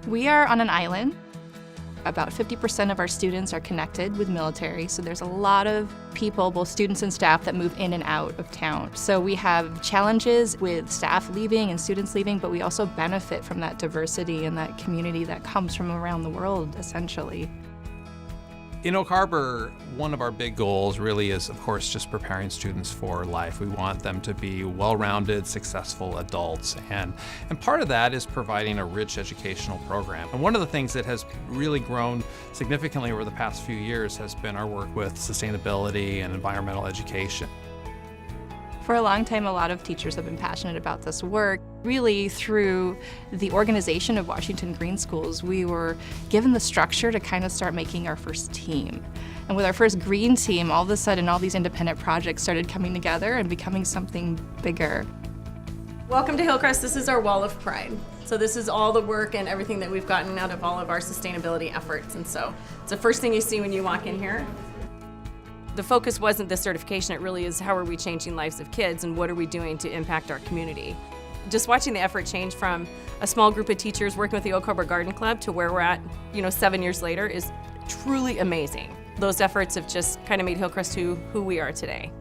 We are on an island. About 50% of our students are connected with military, so there's a lot of people, both students and staff, that move in and out of town. So we have challenges with staff leaving and students leaving, but we also benefit from that diversity and that community that comes from around the world, essentially. In Oak Harbor, one of our big goals really is, of course, just preparing students for life. We want them to be well-rounded, successful adults, and part of that is providing a rich educational program. And one of the things that has really grown significantly over the past few years has been our work with sustainability and environmental education. For a long time, a lot of teachers have been passionate about this work. Really, through the organization of Washington Green Schools, we were given the structure to kind of start making our first team. And with our first green team, all of a sudden, all these independent projects started coming together and becoming something bigger. Welcome to Hillcrest. This is our Wall of Pride. So this is all the work and everything that we've gotten out of all of our sustainability efforts. And so it's the first thing you see when you walk in here. The focus wasn't the certification, it really is how are we changing lives of kids and what are we doing to impact our community. Just watching the effort change from a small group of teachers working with the Oak Harbor Garden Club to where we're at, 7 years later is truly amazing. Those efforts have just kind of made Hillcrest who we are today.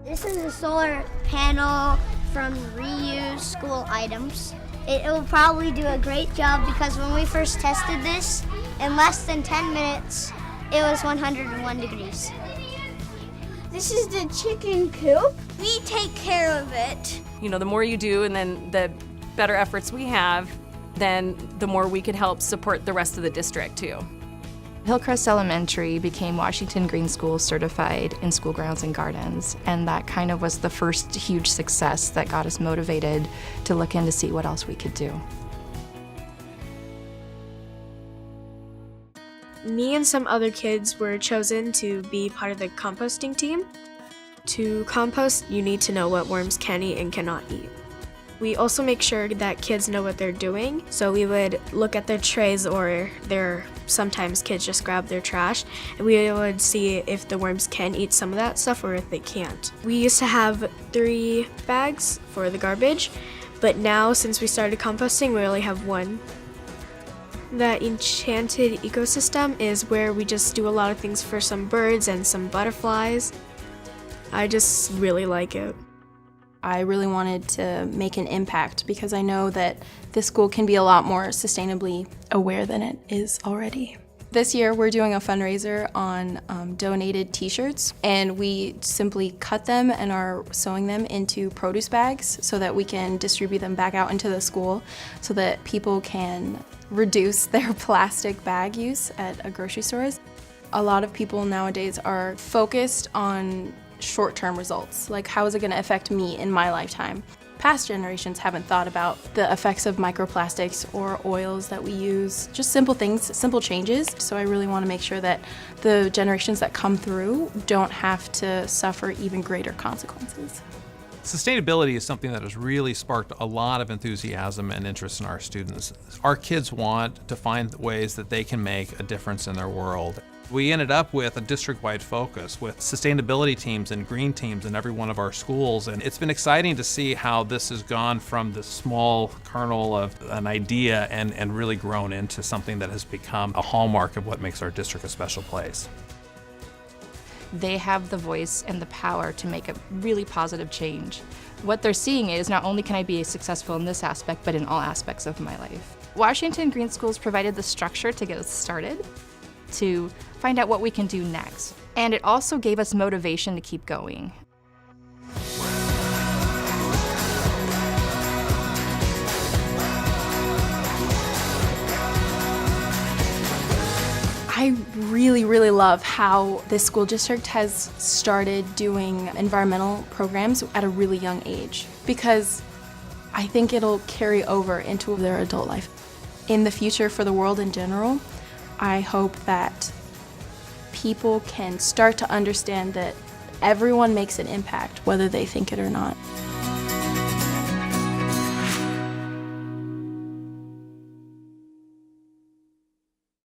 This is a solar panel from reused school items. It will probably do a great job because when we first tested this, in less than 10 minutes, it was 101 degrees. This is the chicken coop. We take care of it. The more you do and then the better efforts we have, then the more we could help support the rest of the district too. Hillcrest Elementary became Washington Green Schools certified in school grounds and gardens, and that kind of was the first huge success that got us motivated to look in to see what else we could do. Me and some other kids were chosen to be part of the composting team. To compost, you need to know what worms can eat and cannot eat. We also make sure that kids know what they're doing, so we would look at their trays or sometimes kids just grab their trash, and we would see if the worms can eat some of that stuff or if they can't. We used to have 3 bags for the garbage, but now since we started composting, we only have 1. The Enchanted Ecosystem is where we just do a lot of things for some birds and some butterflies. I just really like it. I really wanted to make an impact because I know that this school can be a lot more sustainably aware than it is already. This year we're doing a fundraiser on donated t-shirts, and we simply cut them and are sewing them into produce bags so that we can distribute them back out into the school so that people can reduce their plastic bag use at grocery stores. A lot of people nowadays are focused on short-term results, like how is it going to affect me in my lifetime. Past generations haven't thought about the effects of microplastics or oils that we use, just simple things, simple changes. So I really want to make sure that the generations that come through don't have to suffer even greater consequences. Sustainability is something that has really sparked a lot of enthusiasm and interest in our students. Our kids want to find ways that they can make a difference in their world. We ended up with a district-wide focus with sustainability teams and green teams in every one of our schools, and it's been exciting to see how this has gone from this small kernel of an idea and really grown into something that has become a hallmark of what makes our district a special place. They have the voice and the power to make a really positive change. What they're seeing is not only can I be successful in this aspect, but in all aspects of my life. Washington Green Schools provided the structure to get us started, to find out what we can do next. And it also gave us motivation to keep going. I really, really love how this school district has started doing environmental programs at a really young age, because I think it'll carry over into their adult life. In the future, for the world in general, I hope that people can start to understand that everyone makes an impact, whether they think it or not.